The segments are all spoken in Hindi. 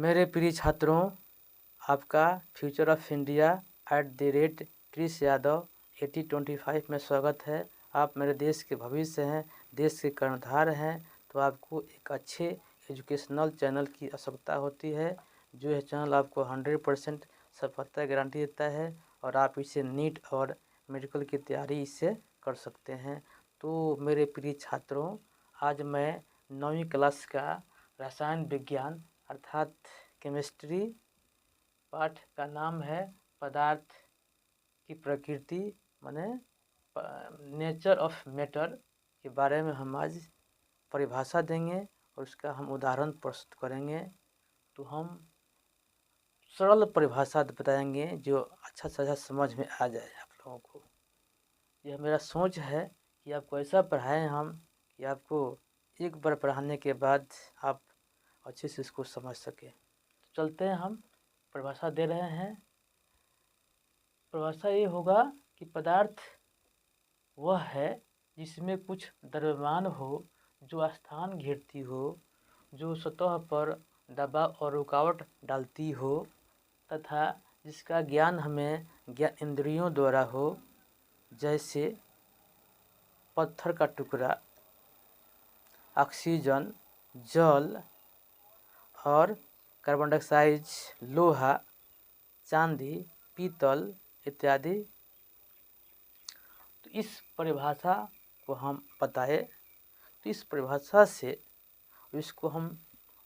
मेरे प्रिय छात्रों, आपका फ्यूचर ऑफ इंडिया @ट्रिस यादव 8025 में स्वागत है। आप मेरे देश के भविष्य हैं, देश के कर्णधार हैं, तो आपको एक अच्छे एजुकेशनल चैनल की आवश्यकता होती है। जो यह चैनल आपको 100% सफलता गारंटी देता है और आप इसे नीट और मेडिकल की तैयारी इससे कर सकते हैं। तो मेरे प्रिय छात्रों, आज मैं 9वीं क्लास का रसायन विज्ञान अर्थात केमिस्ट्री पाठ का नाम है पदार्थ की प्रकृति माने नेचर ऑफ मैटर के बारे में हम आज परिभाषा देंगे और उसका हम उदाहरण प्रस्तुत करेंगे। तो हम सरल परिभाषा बताएंगे जो अच्छा से अच्छा समझ में आ जाए आप लोगों को। यह मेरा सोच है कि आपको ऐसा पढ़ाएं हम कि आपको एक बार पढ़ाने के बाद आप अच्छे से इसको समझ सकें। तो चलते हैं, हम परिभाषा दे रहे हैं। परिभाषा ये होगा कि पदार्थ वह है जिसमें कुछ द्रव्यमान हो, जो स्थान घेरती हो, जो सतह पर दबाव और रुकावट डालती हो तथा जिसका ज्ञान हमें ज्ञान इंद्रियों द्वारा हो, जैसे पत्थर का टुकड़ा, ऑक्सीजन, जल और कार्बन डाइऑक्साइड, लोहा, चांदी, पीतल इत्यादि। तो इस परिभाषा को हम बताए, तो इस परिभाषा से इसको हम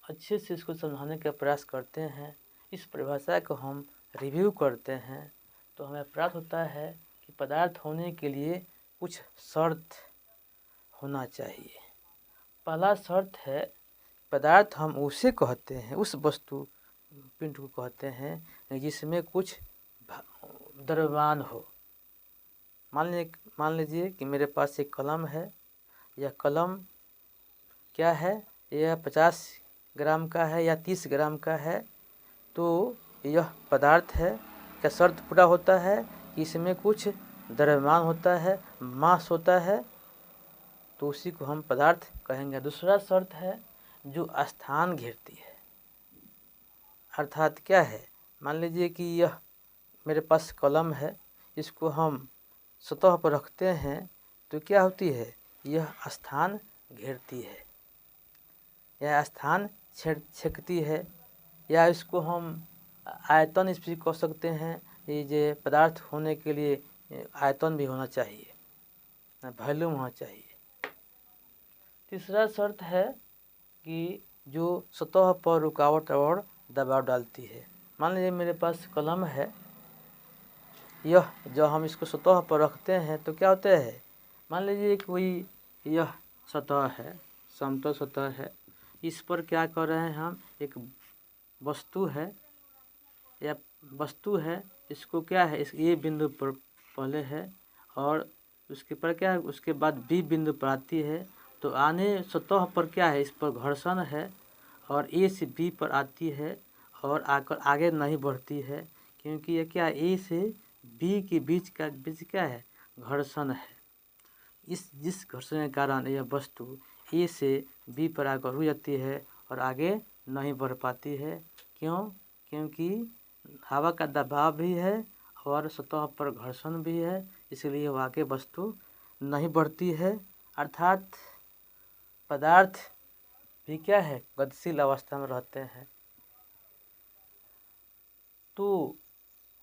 अच्छे से इसको समझाने का प्रयास करते हैं। इस परिभाषा को हम रिव्यू करते हैं तो हमें प्राप्त होता है कि पदार्थ होने के लिए कुछ शर्त होना चाहिए। पहला शर्त है, पदार्थ हम उसे कहते हैं, उस वस्तु पिंड को कहते हैं जिसमें कुछ द्रव्यमान हो। मान लीजिए कि मेरे पास एक कलम है। यह कलम क्या है, यह 50 ग्राम का है या 30 ग्राम का है, तो यह पदार्थ है। क्या शर्त पूरा होता है कि इसमें कुछ द्रव्यमान होता है, मास होता है, तो उसी को हम पदार्थ कहेंगे। दूसरा शर्त है जो स्थान घेरती है, अर्थात क्या है, मान लीजिए कि यह मेरे पास कलम है, इसको हम सतह पर रखते हैं तो क्या होती है, यह स्थान घेरती है, यह स्थान छेकती है, या इसको हम आयतन इस भी कह सकते हैं। ये जो पदार्थ होने के लिए आयतन भी होना चाहिए, वॉल्यूम होना चाहिए। तीसरा शर्त है कि जो सतह पर रुकावट और दबाव डालती है। मान लीजिए मेरे पास कलम है, यह जब हम इसको सतह पर रखते हैं तो क्या होता है, मान लीजिए कोई यह सतह है, समतल सतह है, इस पर क्या कर रहे हैं हम, एक वस्तु है या वस्तु है, इसको क्या है, इस ए बिंदु पर पहले है और उसके पर क्या है, उसके बाद बी बिंदु पर आती है, तो आने सतह पर क्या है, इस पर घर्षण है और ए से बी पर आती है और आकर आगे नहीं बढ़ती है, क्योंकि ये क्या, ए से बी के बीच क्या है, घर्षण है। जिस घर्षण के कारण यह वस्तु ए से बी पर आकर रुक जाती है और आगे नहीं बढ़ पाती है। क्यों? क्योंकि हवा का दबाव भी है और सतह पर घर्षण भी है, इसलिए वह आगे वस्तु नहीं बढ़ती है। अर्थात पदार्थ भी क्या है, गतिशील अवस्था में रहते हैं। तो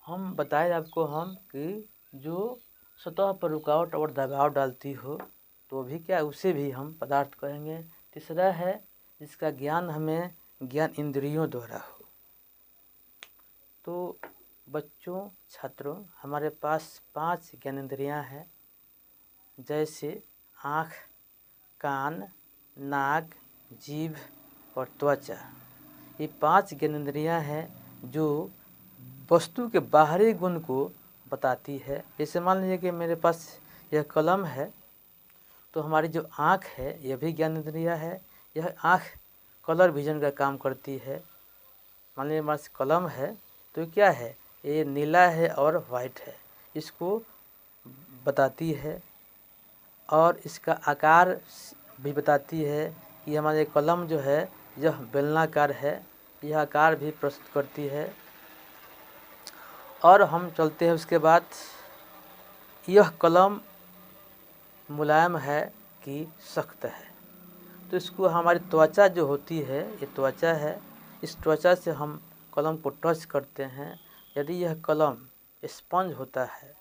हम बताए आपको हम कि जो सतह पर रुकावट और दबाव डालती हो तो भी क्या, उसे भी हम पदार्थ कहेंगे। तीसरा है जिसका ज्ञान हमें ज्ञान इंद्रियों द्वारा हो। तो बच्चों, छात्रों, हमारे पास 5 ज्ञानेंद्रियाँ हैं, जैसे आँख, कान, नाक, जीभ और त्वचा। ये 5 ज्ञानेंद्रियाँ हैं जो वस्तु के बाहरी गुण को बताती है। जैसे मान लीजिए कि मेरे पास यह कलम है, तो हमारी जो आँख है यह भी ज्ञानेंद्रिय है। यह आँख कलर विजन का काम करती है। मान लीजिए हमारे पास कलम है तो क्या है, ये नीला है और वाइट है, इसको बताती है। और इसका आकार भी बताती है कि हमारे कलम जो है यह बेलनाकार है यह आकार भी प्रस्तुत करती है। और हम चलते हैं उसके बाद, यह कलम मुलायम है कि सख्त है। तो इसको हमारी त्वचा जो होती है, ये त्वचा है, इस त्वचा से हम कलम को टच करते हैं। यदि यह कलम स्पंज होता है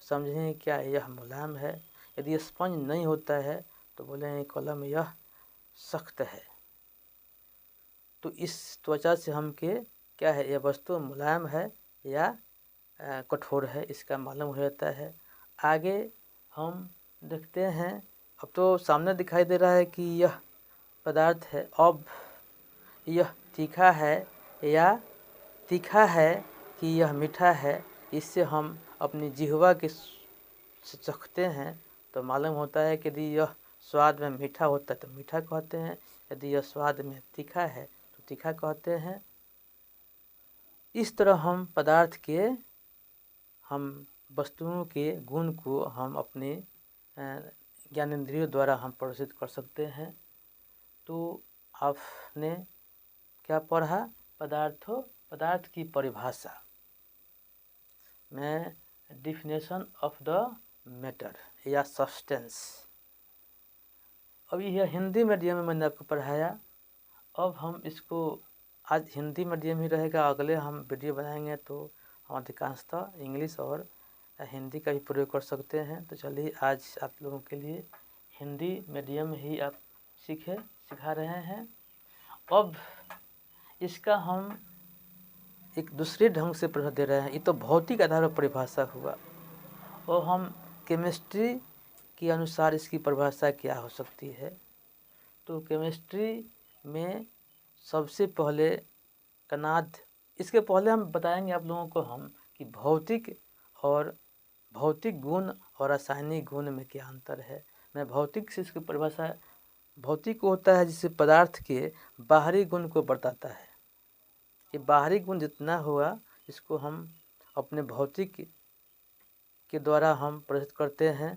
समझें क्या यह मुलायम है, यदि स्पंज नहीं होता है तो बोलें कलम यह सख्त है। तो इस त्वचा से हम क्या है, यह वस्तु मुलायम है या कठोर है, इसका मालूम हो जाता है। आगे हम देखते हैं, अब तो सामने दिखाई दे रहा है कि यह पदार्थ है। अब यह तीखा है या तीखा है कि यह मीठा है, इससे हम अपनी जिह्वा के चखते हैं तो मालूम होता है कि यदि यह स्वाद में मीठा होता है तो मीठा कहते हैं, यदि यह स्वाद में तीखा है तो तीखा कहते हैं। इस तरह हम पदार्थ के, हम वस्तुओं के गुण को हम अपने ज्ञानेंद्रियों द्वारा हम प्रदर्शित कर सकते हैं। तो आपने क्या पढ़ा, पदार्थ की परिभाषा में डिफिनेशन ऑफ द मैटर या सब्सटेंस। अब यह हिंदी मीडियम में मैंने आपको पढ़ाया। अब हम इसको, आज हिंदी मीडियम ही रहेगा, अगले हम वीडियो बनाएंगे तो हम अधिकांशतः इंग्लिश और हिंदी का भी प्रयोग कर सकते हैं। तो चलिए आज आप लोगों के लिए हिंदी मीडियम ही आप सिखा रहे हैं। अब इसका हम एक दूसरे ढंग से परिभाषा दे रहे हैं। ये तो भौतिक आधार पर परिभाषा हुआ, और हम केमिस्ट्री के अनुसार इसकी परिभाषा क्या हो सकती है। तो केमिस्ट्री में सबसे पहले कणाद, इसके पहले हम बताएंगे आप लोगों को हम कि भौतिक गुण और रासायनिक गुण में क्या अंतर है। मैं भौतिक से इसकी परिभाषा, भौतिक होता है जिससे पदार्थ के बाहरी गुण को बताता है। ये बाहरी गुण जितना हुआ इसको हम अपने भौतिक के द्वारा हम प्रदर्शित करते हैं।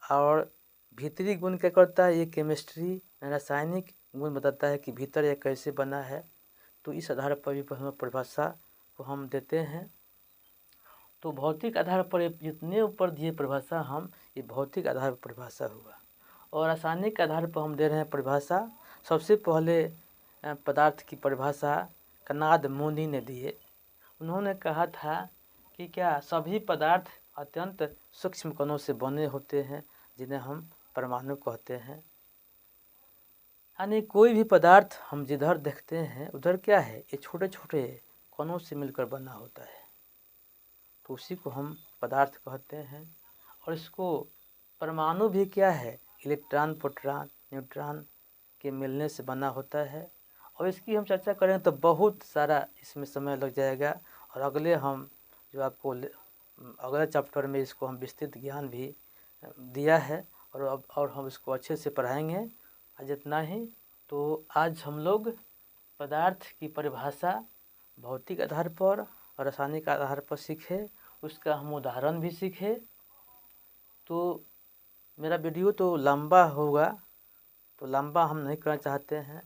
और भीतरी गुण क्या करता है, ये केमिस्ट्री रासायनिक गुण बताता है कि भीतर यह कैसे बना है। तो इस आधार पर भी हम परिभाषा को हम देते हैं। तो भौतिक आधार पर जितने ऊपर दिए परिभाषा हम, ये भौतिक आधार पर परिभाषा हुआ। और रासायनिक आधार पर हम दे रहे हैं परिभाषा। सबसे पहले पदार्थ की परिभाषा कणाद मुनि ने दिए। उन्होंने कहा था कि क्या सभी पदार्थ अत्यंत सूक्ष्म कणों से बने होते हैं जिन्हें हम परमाणु कहते हैं। यानी कोई भी पदार्थ हम जिधर देखते हैं उधर क्या है, ये छोटे छोटे कणों से मिलकर बना होता है। तो उसी को हम पदार्थ कहते हैं। और इसको परमाणु भी क्या है, इलेक्ट्रॉन प्रोटॉन न्यूट्रॉन के मिलने से बना होता है। और इसकी हम चर्चा करें तो बहुत सारा इसमें समय लग जाएगा। और अगले हम जो आपको अगले चैप्टर में इसको हम विस्तृत ज्ञान भी दिया है, और हम इसको अच्छे से पढ़ाएंगे। आज इतना ही। तो आज हम लोग पदार्थ की परिभाषा भौतिक आधार पर और रासायनिक आधार पर सीखे, उसका हम उदाहरण भी सीखे। तो मेरा वीडियो तो लंबा होगा, तो लंबा हम नहीं करना चाहते हैं,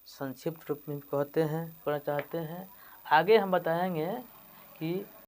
संक्षिप्त रूप में करना चाहते हैं। आगे हम बताएंगे कि